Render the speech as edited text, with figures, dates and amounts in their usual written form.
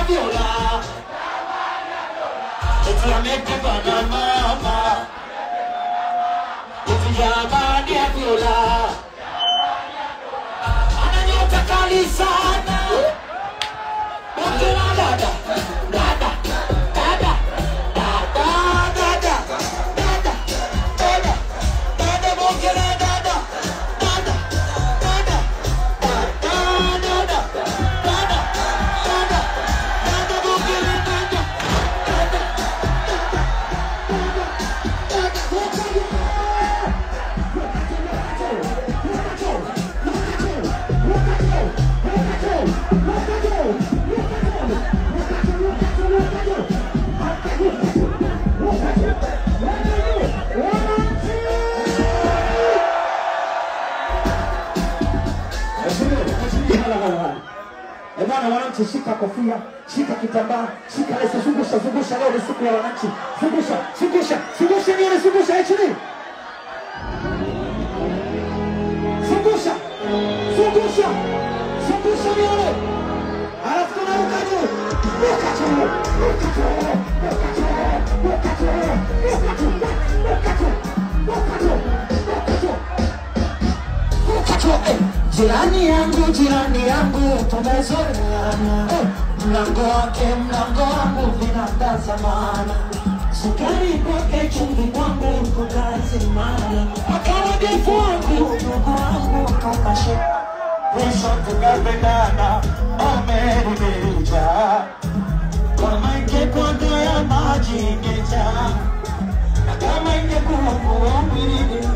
viola. Eti amepewa na mama. Eti jamani ya viola. Ananyota kali sana. Bongela dada. Dada. Dada. Dada. Dada. Dada. Dada. Dada bongela dada. Dada. Dada. Dada. Dada. Dada. Dada. Dada bongela dada. Dada. Bwana wananchi, shika kofia, shika kitambaa, shika leso, zungusha, zungusha. Leo ni siku ya wananchi. Zungusha, zungusha, zungusha, nione, zungusha HD. Zungusha, zungusha, zungusha nione. Alafu tunaruka juu. Ruka juu, ruka juu, ruka juu, ruka juu, ruka juu, ruka juu, ruka juu, ruka juu, ruka juu. Jirani yangu tumezoeana, mlango wake mlango wangu vinatazamana, sukari kwake chumvi kwangu tukazimana, akawa defu wangu ndugu wangu tukashe, mwisho tukapendana, omerija kama ingekuwa ndoo ya maji ingejaa, na kama ingekuwa nguo mwilini